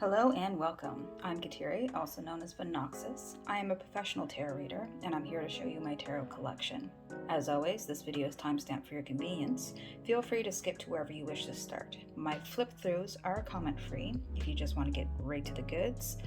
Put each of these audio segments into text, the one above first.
Hello and welcome. I'm Kateri, also known as Vanoxis. I am a professional tarot reader, and I'm here to show you my tarot collection. As always, this video is timestamped for your convenience. Feel free to skip to wherever you wish to start. My flip-throughs are comment-free if you just want to get right to the goods,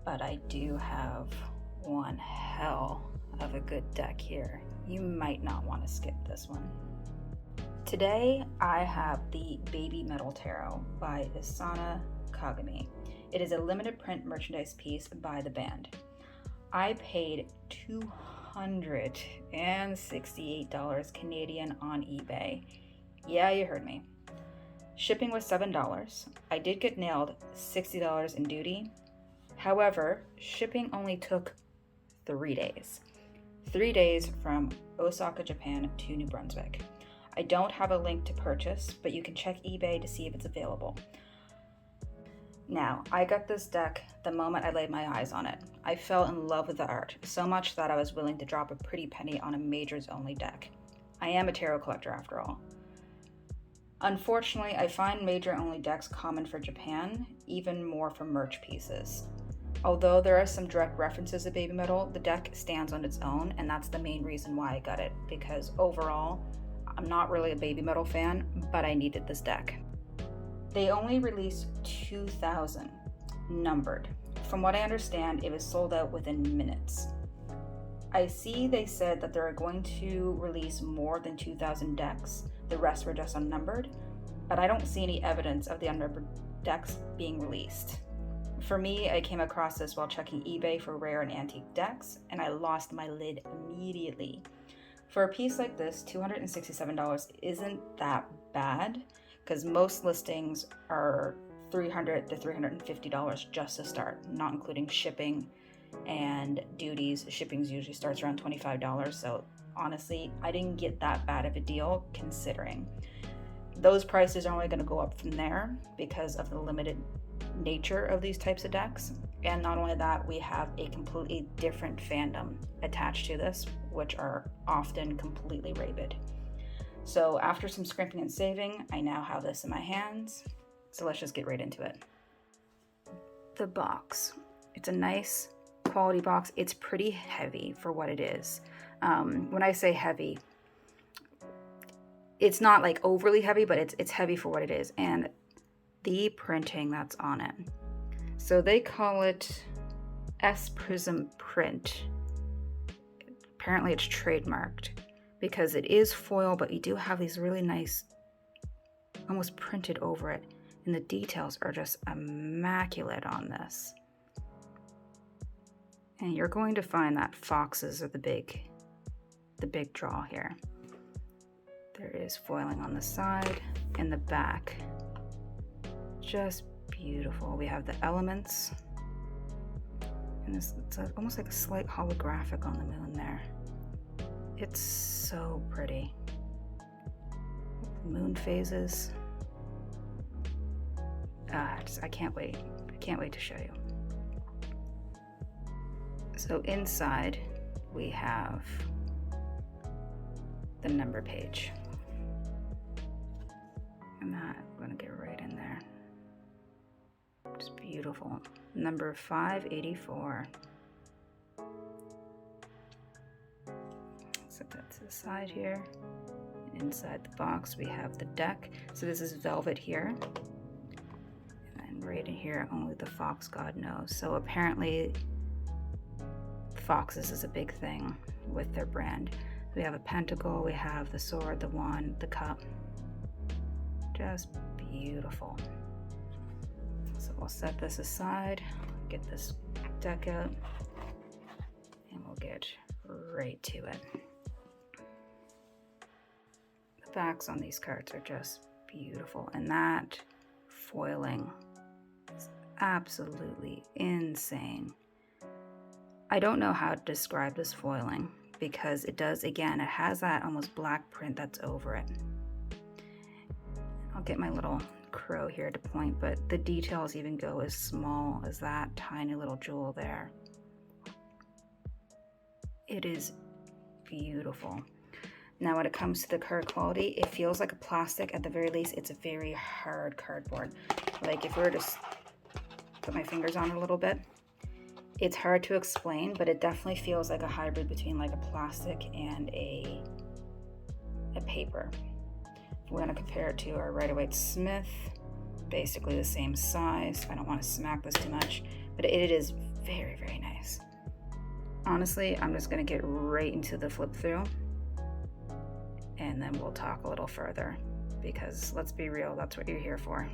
but I do have one hell of a good deck here. You might not want to skip this one. Today, I have the BabyMetal Tarot by Isana Kagami. It is a limited print merchandise piece by the band. I paid $268 Canadian on eBay. Yeah, you heard me. Shipping was $7. I did get nailed $60 in duty. However, shipping only took 3 days. 3 days from Osaka, Japan to New Brunswick. I don't have a link to purchase, but you can check eBay to see if it's available. Now, I got this deck the moment I laid my eyes on it. I fell in love with the art, so much that I was willing to drop a pretty penny on a majors only deck. I am a tarot collector after all. Unfortunately, I find major only decks common for Japan, even more for merch pieces. Although there are some direct references to BabyMetal, the deck stands on its own, and that's the main reason why I got it, because overall, I'm not really a BabyMetal fan, but I needed this deck. They only released 2,000 numbered. From what I understand, it was sold out within minutes. I see they said that they're going to release more than 2,000 decks. The rest were just unnumbered, but I don't see any evidence of the unnumbered decks being released. For me, I came across this while checking eBay for rare and antique decks, and I lost my lid immediately. For a piece like this, $267 isn't that bad, because most listings are $300 to $350 just to start, not including shipping and duties. Shipping usually starts around $25, so honestly, I didn't get that bad of a deal considering. Those prices are only going to go up from there because of the limited nature of these types of decks. And not only that, we have a completely different fandom attached to this, which are often completely rabid. So after some scrimping and saving, I now have this in my hands. So let's just get right into it. The box. It's a nice quality box. It's pretty heavy for what it is. When I say heavy, it's not like overly heavy, but it's heavy for what it is. And the printing that's on it. So they call it S Prism print. Apparently it's trademarked because it is foil, but you do have these really nice, almost printed over it. And the details are just immaculate on this. And you're going to find that foxes are the big draw here. There is foiling on the side and the back. Just beautiful. We have the elements. And it's almost like a slight holographic on the moon there. It's so pretty. Moon phases. I can't wait. I can't wait to show you. So inside we have the number page. And that, I'm going to get right in there. It's beautiful. Number 584. Set that to the side here. Inside the box we have the deck. So this is velvet here. And right in here, only the fox god knows. So apparently foxes is a big thing with their brand. We have a pentacle, we have the sword, the wand, the cup. Just beautiful. So we'll set this aside, get this deck out, and we'll get right to it. The backs on these cards are just beautiful, and that foiling is absolutely insane. I don't know how to describe this foiling because it does, again, it has that almost black print that's over it. I'll get my little crow here to point, but the details even go as small as that tiny little jewel there. It is beautiful. Now when it comes to the card quality, it feels like a plastic. At the very least, it's a very hard cardboard. Like if we were to put my fingers on it a little bit. It's hard to explain, but it definitely feels like a hybrid between like a plastic and a paper. We're going to compare it to our Rider-Waite-Smith, basically the same size. I don't want to smack this too much, but it is very, very nice. Honestly, I'm just going to get right into the flip through, and then we'll talk a little further, because let's be real, that's what you're here for.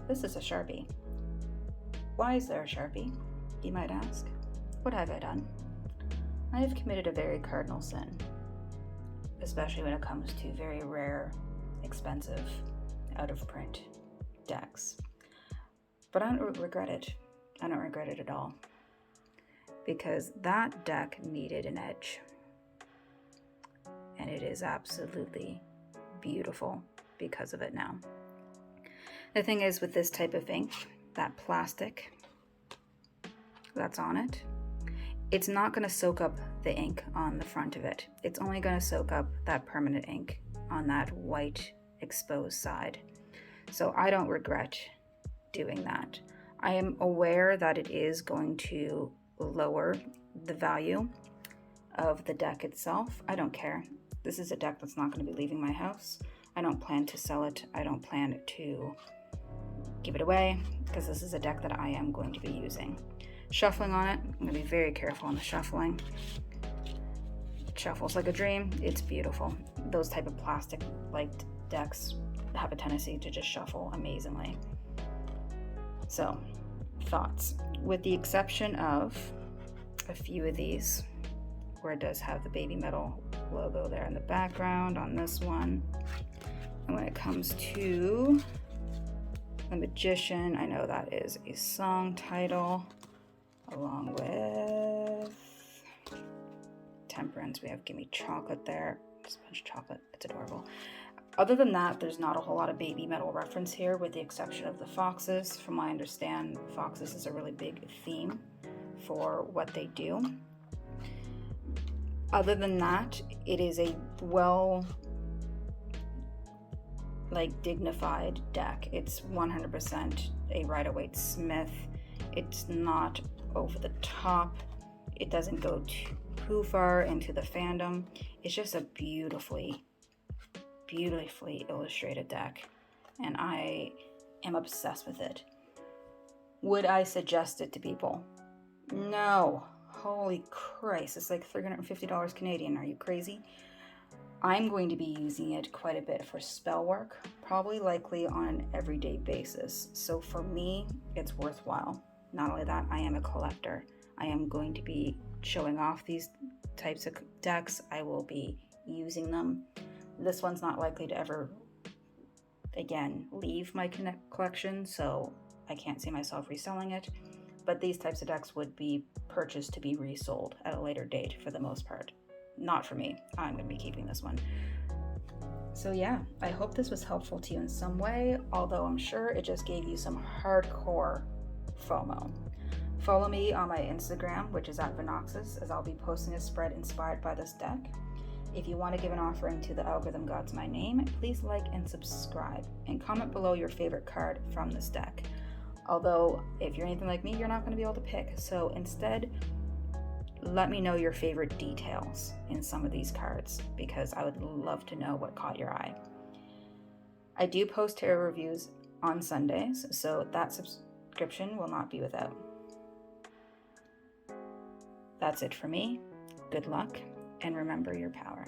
This is a Sharpie. Why is there a Sharpie, you might ask? What have I done? I have committed a very cardinal sin, especially when it comes to very rare, expensive out of print decks. But I don't regret it. I don't regret it at all. Because that deck needed an edge. And it is absolutely beautiful because of it now. The thing is with this type of ink, that plastic that's on it, it's not going to soak up the ink on the front of it. It's only going to soak up that permanent ink on that white exposed side. So I don't regret doing that. I am aware that it is going to lower the value of the deck itself. I don't care. This is a deck that's not going to be leaving my house. I don't plan to sell it. I don't plan to give it away because this is a deck that I am going to be using. Shuffling on it, I'm going to be very careful on the shuffling. It shuffles like a dream. It's beautiful. Those type of plastic like decks have a tendency to just shuffle amazingly. So, thoughts. With the exception of a few of these, where it does have the BabyMetal logo there in the background on this one. And when it comes to the Magician, I know that is a song title, along with Temperance. We have Gimme Chocolate there. Just a bunch of chocolate. It's adorable. Other than that, there's not a whole lot of BabyMetal reference here, with the exception of the foxes. From what I understand, foxes is a really big theme for what they do. Other than that, it is a dignified deck. It's 100% a Rider-Waite Smith. It's not over the top. It doesn't go too far into the fandom. It's just a beautifully illustrated deck, and I am obsessed with it. Would I suggest it to people? No. Holy Christ, it's like $350 Canadian. Are you crazy? I'm going to be using it quite a bit for spell work, probably likely on an everyday basis. So for me, it's worthwhile. Not only that, I am a collector. I am going to be showing off these types of decks. I will be using them. This one's not likely to ever, again, leave my collection, so I can't see myself reselling it. But these types of decks would be purchased to be resold at a later date for the most part. Not for me. I'm going to be keeping this one. So yeah, I hope this was helpful to you in some way, although I'm sure it just gave you some hardcore FOMO. Follow me on my Instagram, which is @Vinoxus, as I'll be posting a spread inspired by this deck. If you want to give an offering to the algorithm gods my name, please like and subscribe, and comment below your favorite card from this deck. Although, if you're anything like me, you're not going to be able to pick. So instead, let me know your favorite details in some of these cards, because I would love to know what caught your eye. I do post tarot reviews on Sundays, so that subscription will not be without. That's it for me. Good luck, and remember your power.